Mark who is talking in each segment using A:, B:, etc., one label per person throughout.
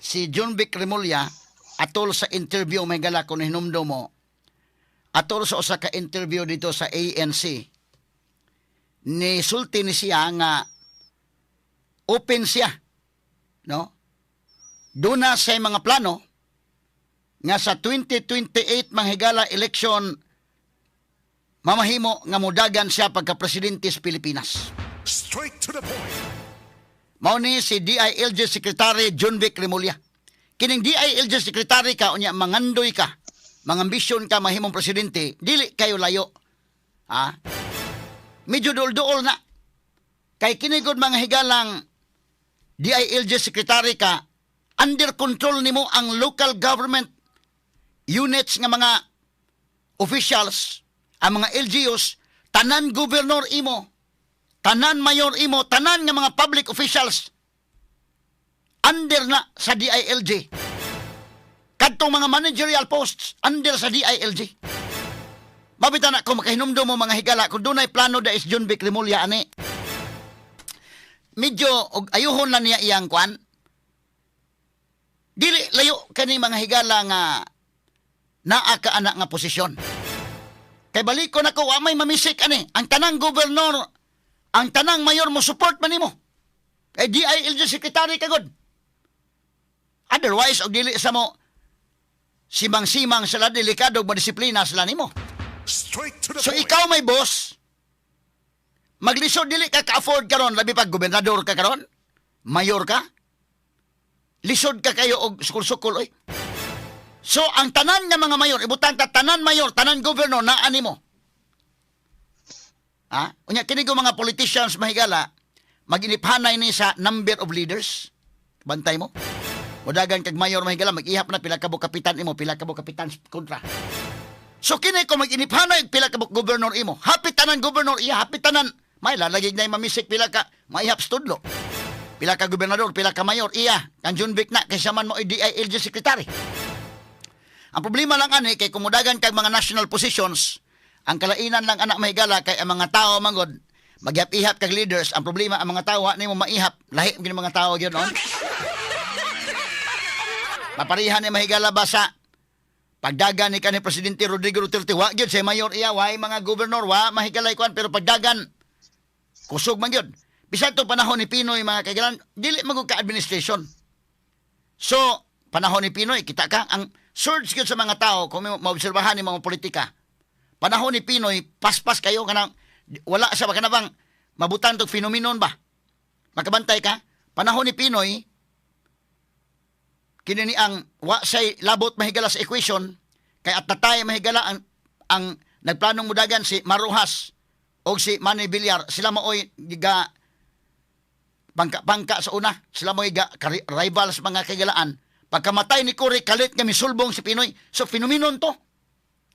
A: si John Vic Remulla atol sa interview may gala kung hinumdo mo atol sa usa ka interview dito sa ANC ni sulti ni siya nga open siya, no? Duna sa mga plano nga sa 2028 manghigala election mamahimo nga mudagan siya pagka-presidente sa Pilipinas.
B: Straight to the point.
A: Mao ni si DILG Secretary John Vic Remulla. Kining DILG Secretary ka unya mangandoy ka, mangambisyon ka mahimong presidente, dili kayo layo. Ha? Medyo duol-duol na. Kay kinigod mga higalang DILG Secretary ka, under control nimo ang local government units nga mga officials, ang mga LGUs, tanan gobernador imo, tanan mayor imo, tanan nga mga public officials, under na sa DILG. Kadtong mga managerial posts, under sa DILG. Mabita na kung makahinumdo mo mga higala, kung doon ay plano da is John Vic Remulla, ani. Medyo, ayuhon na niya iyang kwan. Dili, layo kani mga higala nga naa ka anak nga posisyon. Kay balik ko na ko, may mamisik, ani. Ang tanang gobernador, ang tanang mayor mo, support man nimo. Kay DILG secretary kagod. Otherwise, og dili sa mo, simang-simang sila, delikado, madisiplina sila nimo.
B: Straight to the
A: So
B: point.
A: ikaw may boss, maglisod dili ka ka-afford karon, labi pag gobernador ka karon, mayor ka, lisod ka kayo og sukul-sukul oy. So ang tanan nga mga mayor, ibutang ta tanan mayor, tanan gobernador na ani mo. Ha? Unya kini ko mga politicians mahigala, maginiphanay ni sa number of leaders. Bantay mo. Mudagan kag mayor mahigala, mag-ihap na pila ka buok kapitan imo, pila ka buok kapitan kontra. So kini ko mag-iniphanay pila ka gobernador imo. Hapit tanan gobernador iya, hapit tanan may lalagig na mamisik pila ka maihap studlo. Pila ka gobernador, pila ka mayor iya, kan John Vic na kaysa man mo DILG secretary. Ang problema lang ani kay kumudagan kag mga national positions, ang kalainan lang anak mahigala kay ang mga tao mangod magyap-ihap kag leaders. Ang problema ang mga tao nimo maihap, lahi gyud mga tao gyud on. Maparihan ni mahigala ba sa pagdagan ni kanhi Presidente Rodrigo Duterte, wa gyud say mayor iya, wa mga gobernador, wa mahigalay kwan, pero pagdagan kusog man gyud. Bisan to panahon ni Pinoy mga kaigalan, dili magud ka administration. So, panahon ni Pinoy, kita ka ang surge gyud sa mga tao kung maobserbahan ni mga politika. Panahon ni Pinoy, paspas kayo kanang wala sa kanabang mabutan tog phenomenon ba? Makabantay ka? Panahon ni Pinoy, kini ang wa say labot mahigala sa equation kay at tatay mahigala ang nagplanong mudagan si Maruhas o si Manny Villar, sila maoy giga pangka sa una, sila maoy ga rivals mga kagalaan. Pagkamatay ni Cory, kalit nga misulbong si Pinoy. So phenomenon to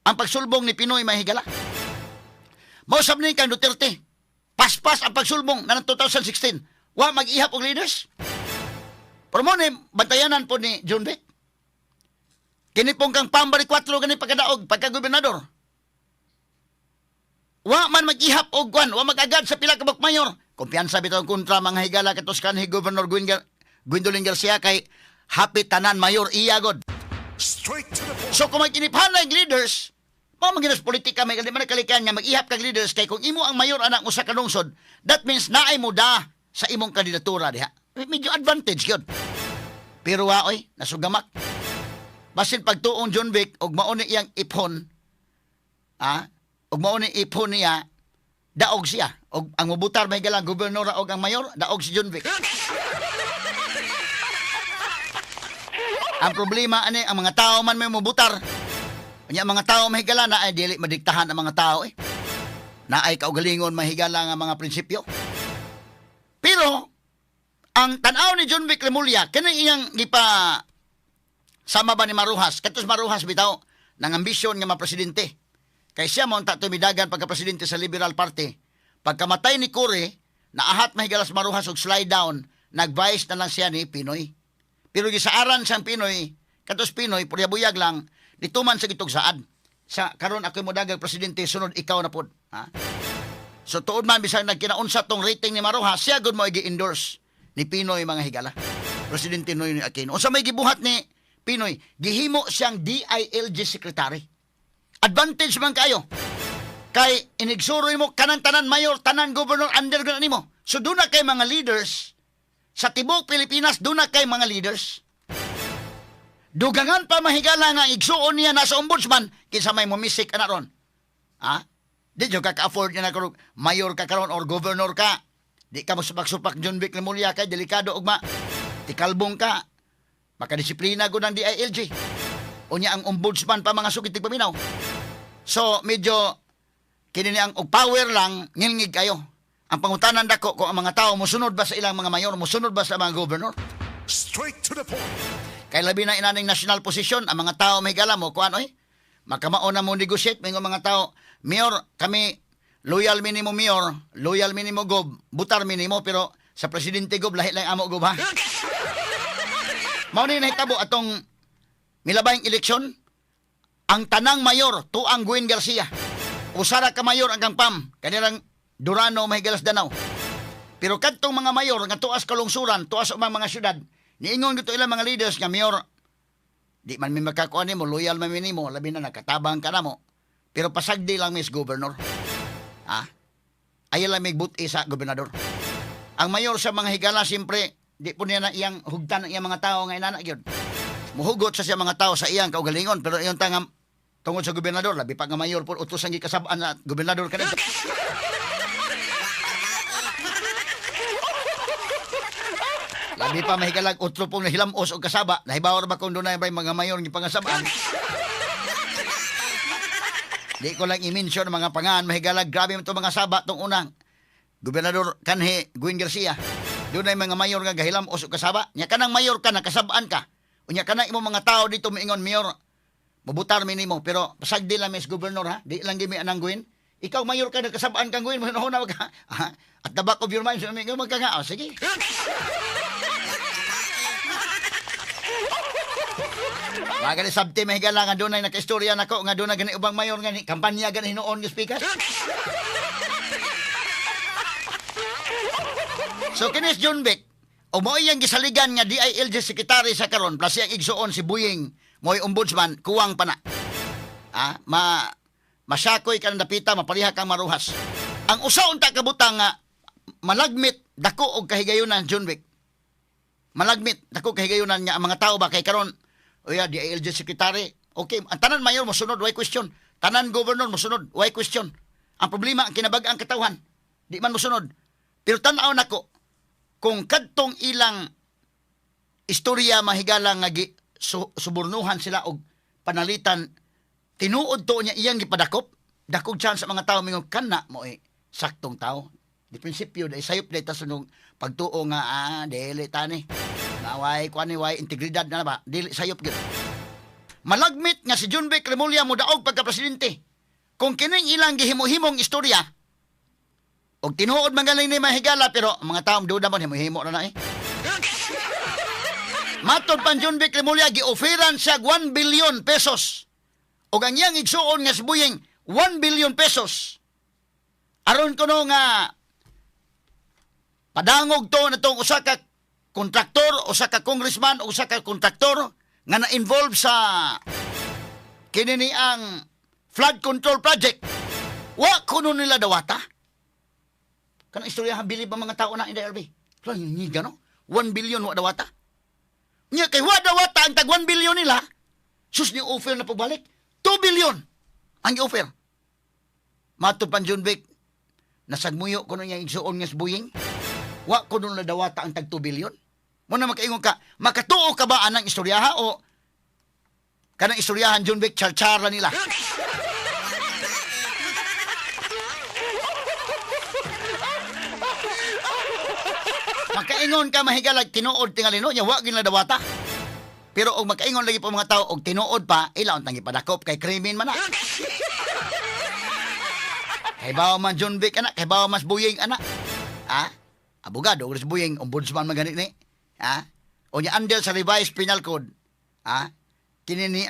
A: ang pagsulbong ni Pinoy mahigala. Mausab ni kang Duterte, paspas ang pagsulbong na 2016, wa mag-ihap og leaders. Pero mo ni bantayanan po ni John Vic. Kini pong kang pambari 4 gani pagkadaog pagka-gobernador. Wa man mag-ihap og kwan, wa mag-agad sa pila ka buk mayor. Kumpiyansa bitaw kontra mga higala katos kanhi Governor Gwendolyn Garcia kay hapit tanan mayor iya god.
B: Straight to the point.
A: So kung magkiniphanay leaders, mao maginas politika may kalikan nga mag-ihap kag leaders kay kung imo ang mayor anak usa ka lungsod, that means naay mo da sa imong kandidatura diha. Medyo advantage yun. Pero oy, nasugamak. Basin pagtuong John Vic, og mauni iyang iphon, og mauni iphon niya, daog siya. Og ang mubutar may galang gobernador og ang mayor, daog si John Vic. Ang problema ani, ang mga tao man may mubutar. Kanya mga tao mahigala na ay dili madiktahan ang mga tao eh. Na ay kaugalingon mahigala nga mga prinsipyo. Pero ang tanaw ni John Vic Remulla, kani iyang gipa sama ba ni Maruhas? Katos Maruhas bitaw nang ambisyon nga mapresidente. Kay siya mo ta tumidagan pagka-presidente sa Liberal Party. Pagkamatay ni Cory, naahat mahigalas Maruhas og slide down, nag-vice na lang siya ni Pinoy. Pero gisaaran siyang Pinoy, katos Pinoy, puriyabuyag lang, dituman sa gitog saad. Sa karon ako mo dagang presidente, sunod ikaw na pod. Ha? So tuod man bisag nagkinaunsa tong rating ni Maruhas, siya gud mo i-endorse ni Pinoy mga higala. Presidente Noynoy Aquino. Unsa may gibuhat ni Pinoy, gihimo siyang DILG secretary. Advantage man kayo. Kay inigsuroy mo kanang tanan mayor, tanan governor under gud nimo. So doon na kay mga leaders sa tibok Pilipinas, doon na kay mga leaders. Dugangan pa mahigala nga igsuon niya na sa ombudsman kinsa may mumisik ana ron. Ha? Di jud ka afford niya na karong mayor ka karon or governor ka. Di ka mo supak-supak John Vic Remulla kay delikado ugma. Tikalbong ka. Makadisiplina ko ng DILG. Unya ang ombudsman pa mga sugid paminaw. So, medyo kinini ang og power lang, ngilngig kayo. Ang pangutanan dako kung ang mga tao mosunod ba sa ilang mga mayor, mosunod ba sa mga governor.
B: Straight to the point.
A: Kay labi na inaning national position, ang mga tao may gala mo, kuan oy. Makamao na mo negotiate, may mga tao, mayor, kami, loyal minimo mayor, loyal minimo gob, butar minimo, pero sa presidente gob, lahi lang amo gob ha. Mao ni nahitabo atong milabayng eleksyon, ang tanang mayor tuang Gwen Garcia. Usara ka mayor ang Pam, kanilang Durano Mahigalas Danau. Pero kadtong mga mayor nga tuas kalungsuran, tuas umang mga syudad, niingon gito ilang mga leaders nga mayor, di man mi makakuan nimo, loyal man nimo, labi na nakatabang ka namo. Pero pasagdi lang Miss Governor. Ayaw lang may buti sa gobernador. Ang mayor sa mga higala, siyempre, di po niya na iyang hugtan ang iyang mga tao nga inanak yun. Muhugot sa siya mga tao sa iyang kaugalingon, pero iyon tangam tungod sa gobernador, labi pa nga mayor po, utos ang gikasabaan na gobernador ka dito. Labi pa mahigalag, utro pong nahilamos o kasaba, nahibawa ba kung doon na mga mayor ng pangasabaan. Di ko lang i-mention mga pangan, mahigalag, grabe ito mga saba, itong unang gobernador kanhi Gwen Garcia. Doon na mga mayor nga gahilam o kasaba. Nya kanang mayor ka, nakasabaan ka. Unya kanang imong mga tao dito miingon, mayor, mabutar minimo, pero pasagdi lang Miss Governor ha, di lang gimi anang Gwen. Ikaw mayor ka, nakasabaan kang Gwen, mahuna ka. At the back of your mind, magkanga, sige. Mga gani sabti mahigala nga doon ay nakaistorya na ko, nga doon na gani ubang mayor nga ni, kampanya gani hinoon yung speaker. So kinis John Vic, o mo iyang gisaligan nga DILG secretary sa karon, plus iyang igsuon si Buying, mo'y ombudsman, kuwang pa na. Masyakoy ka ng dapita, mapaliha kang maruhas. Ang usaon ta kabutang nga, malagmit, dako og kahigayunan John Vic. Malagmit, dako kahigayunan nga, ang mga tao ba kay karon, o ya, DILG secretary, okay, ang tanan mayor mo sunod, why question? Tanan governor mo sunod, why question? Ang problema, ang kinabag-ang katawhan, di man mo sunod. Pero tanaw nako, kung kadtong ilang istorya mahigala nga suburnuhan sila og panalitan, tinuod to niya iyang gipadakop, dakog chance sa mga tao mingon kana mo saktong tao. Di prinsipyo dai sayop dai ta sunong pagtuo nga dili tani. Naway kuan ni way integridad na ba? Dili sayop gyud. Malagmit nga si John Vic Remulla mo daog pagka presidente. Kung kining ilang gihimo-himong istorya, og tinuod man galing ni mahigala, pero ang mga taong duda man himo na na Matod pan John Vic Remulla, gi-offeran siya 1 billion pesos. Og ang iyang igsuon nga si Buying, 1 billion pesos. Aron ko no nga padangog to na tong usa ka kontraktor, usa ka congressman, usa ka kontraktor nga na-involve sa kinini ang flood control project. Wa kuno nila dawata. Kanang istorya bilib ang mga tao na in the LB. So, hindi gano? 1 billion wa dawata. Nya kay wa dawata ang tag 1 billion nila. Sus ni offer na pagbalik. 2 billion ang i-offer. Matod pan John Vic, nasagmuyo ko nung yung igsuon nga Buying. Wa ko nung nadawata ang tag 2 billion. Muna makaingon ka, makatuo ka ba anang istoryaha o kanang istoryahan John Vic, char-chara nila? Makaingon ka mahigalag tinuod tingalino nya wa gyud dawata. Pero og makaingon lagi po mga tao og tinuod pa ilaw tangi padakop kay krimen man na. Kay bawo man John Vic anak, kay bawo mas Buying anak. Abogado og Buying ombudsman man ganit ni. O nya andel sa revised penal code. Kinini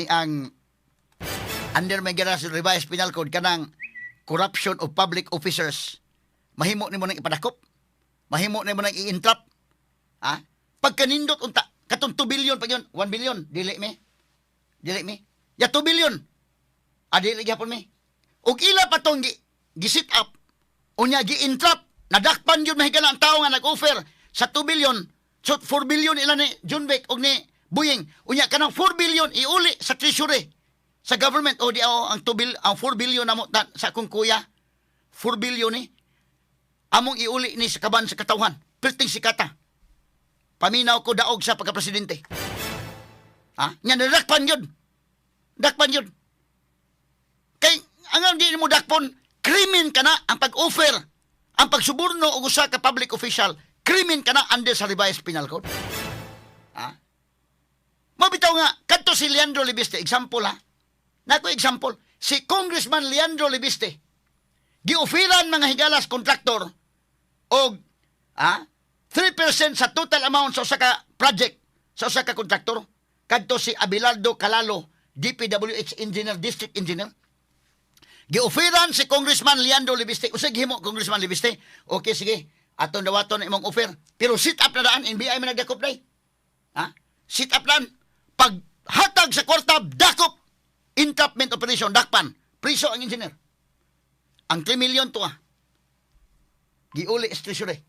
A: ang under may sa revised penal code kanang corruption of public officers. Mahimo nimo nang ipadakop. mahimo na mo nang i-entrap. Ha? Pagkanindot unta, katong 2 billion pag yun, 1 billion, dili me. Ya 2 billion. Dili gyapon me. Ug ila pa tong gi-sit up, unya gi-entrap, nadakpan yun mahigala ang tao nga nag-offer sa 2 billion, so 4 billion ila ni John Vic og ni Buying. Unya kanang 4 billion iuli sa treasury sa government o di ang 4 billion namo sa akong kuya. 4 billion ni among iuli ni sa kaban sa katawhan. Perting sikata. Paminaw ko daog sa pagka-presidente. Nya nadakpan yun. Dakpan yun. Kay ang di mo dakpon, krimen ka na ang pag-offer, ang pagsuborno og usa ka public official, krimen ka na under sa revised penal code. Mabitaw nga, kadto si Leandro Libiste, example Nako example, si Congressman Leandro Libiste, gi-offeran mga higalas kontraktor og 3% sa total amount sa usa ka project, sa usa ka kontraktor. Kadto si Abelardo Calalo, DPWH Engineer, District Engineer. Gi-offeran si Congressman Leandro Libiste. Usag himo, Congressman Libiste. Okay, sige. Aton dawaton na imong offer. Pero sit up na daan, NBI man nagdakop day. Sit up daan. Paghatag sa kwarta, dakop. Entrapment operation, dakpan. Priso ang engineer. Ang 3 million to giuli sa treasury.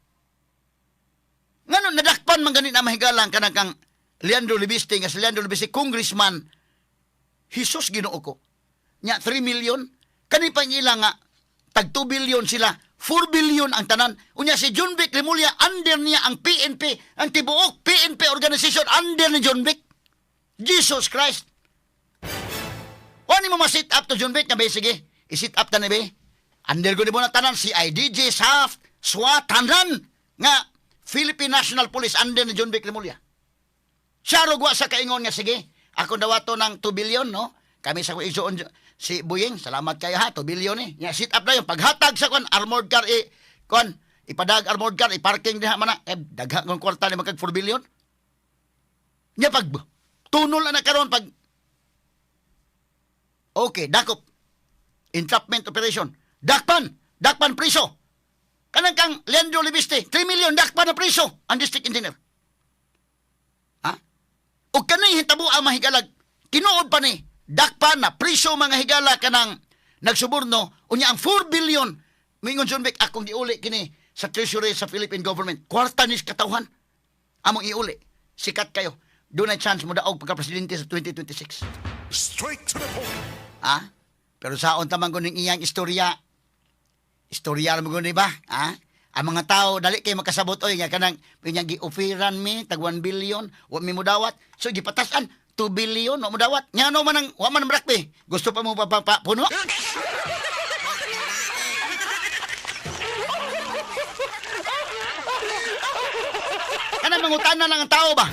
A: Ngano nadakpan man ganit na mahigalang kanang kang Leandro Libiste, nga si Leandro Libiste, Congressman, Hisos Ginoo ko. Nya 3 million, kani pa nila nga, tag 2 billion sila, 4 billion ang tanan. Unya si John Vic Remulla, under niya ang PNP, ang tibuok PNP organization, under ni John Vic. Jesus Christ. Wani mo ma-sit up to John Vic na ba, sige, i-sit up na ba? Under ko di mo na tanan, si IDJ, SAF, SWAT, tanan, nga, Philippine National Police, under ni John Vic Remulla. Siya rugwa sa kaingon nga, sige, ako dawato ng 2 billion, no? Kami sa kuisoon si Buying, salamat kayo 2 billion eh. Nga, sit up na yung paghatag sa armored car, ipadag armored car, iparking din man na, dagha ng kwarta ni magkag 4 billion. Nga, pag tunol na karon pag, okay, dakop, entrapment operation, dakpan priso. Kanang kang Leandro Libiste, 3 million, dakpan na priso, ang district engineer. O kanay hitabo ang mahigalag, tinuod pa ni, dakpan na, priso mga higala kanang nagsuborno, unya ang 4 billion, mingon John Vic, akong iuli kini sa treasury sa Philippine government, kwarta ni katawhan, among iuli, sikat kayo, doon ay chance mo daog pagka-presidente sa 2026.
B: Straight to the point.
A: Pero saon tamang kuning iyang istorya mo guni ba? Ang mga tao, dali kayo makasabot, oy, nga kanang, pinyang gi-offeran mi, tag 1 billion, wa mi mo dawat. So, gipatasan, 2 billion, wa mo dawat. Nga no man ang, wa man ang brakpe. Gusto pa mo puno? Kanang mangutanan lang ang tao ba?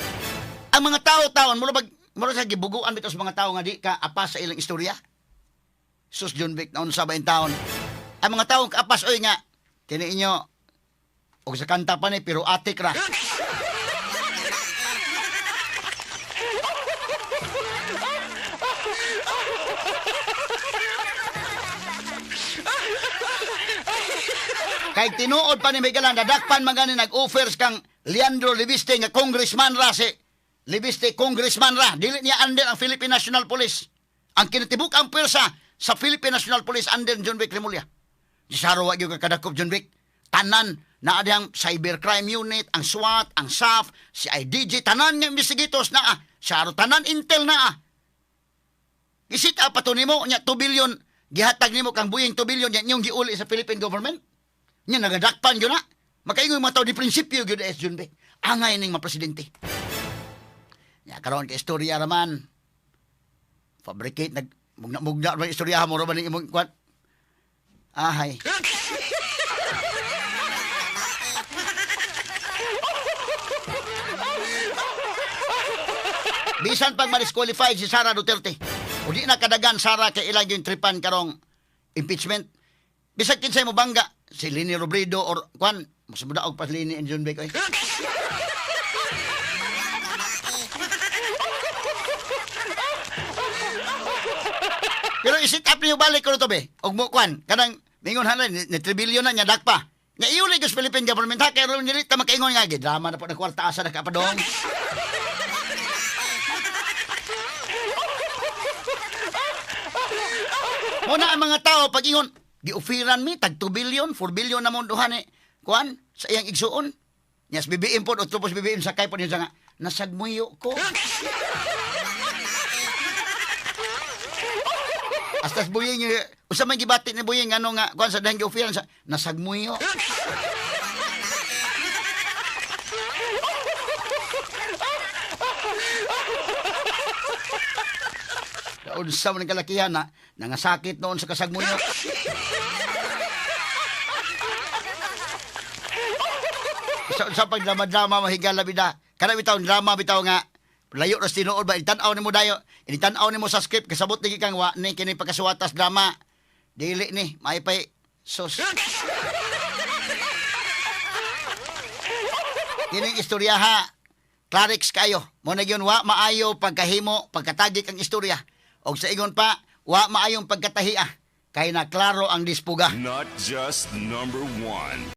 A: Ang mga tao, mula sa gibuguan bitaw sa mga tao nga di ka apas sa ilang istorya. Sus John Vic, naon sa baing taon. Ang mga tao kaapas, oy nga, kini inyo, o sa kanta pa ni, pero atik ra. Kay tinuod pa ni Migalan, dadakpan man gani nag-offers kang Leandro Libiste nga congressman ra si Libiste, congressman ra. Dili niya under ang Philippine National Police. Ang kinatibuk ang pwersa sa Philippine National Police under John Vic Remulla. Di saro wa gyud kadakop John Vic. Tanan na adang cybercrime unit, ang SWAT, ang SAF, si IDJ, tanan nga investigators na Saro tanan intel na Isit pa to nimo nya 2 billion gihatag nimo kang Buying 2 billion nya inyong giuli sa Philippine government. Nya nagadakpan gyud na. Makaingon mga tao di prinsipyo gyud es John Vic. Angay ning mga presidente. Ya karon ka istorya raman. Fabricate mugna ra istorya mo ra ba ning imong kwat. Ahay. Bisan pag ma-disqualified si Sara Duterte. O di na kadagan Sara kay ilang yung tripan karong impeachment. Bisan kinsay mo bangga si Lini Robredo or kwan mas mudaog pa Lini and John Vic. Pero isit up niyo balik ko to be. Og mo kwan kanang mingon halay ni 3 billion na nya dakpa. Nga iuli ko sa Philippine government ha, kaya rin nilita makaingon nga, drama na po na kwarta asa na kapadong. Muna ang mga tao, pag ingon, giufiran mi, tag 2 billion, 4 billion na mo duhan eh. Kuan, sa iyang igsuon. Yes, BBM po, o tupos BBM, sakay po niya nga, nasagmuyo ko. Astas buying, usa may gibati ni buying, ano nga, kuan sa dahang giufiran sa, nasagmuyo. Unsa man ang kalakihan na nangasakit noon sa kasagmuyo. Sa pag drama-drama mahigala bida. Kana bitaw drama bitaw nga layo ra tinuod ba itan-aw nimo dayo. Initan-aw nimo sa script kasabot ni kang wa ni kini pagkasuwatas drama. Dili ni maipay sus. Kining istorya ha. Clarix kayo. Mo na gyud wa maayo pagkahimo pagkatagik ang istorya. Og sa ingon pa, wa maayong pagkatahiya. Kay na klaro ang dispuga.
B: Not just number one.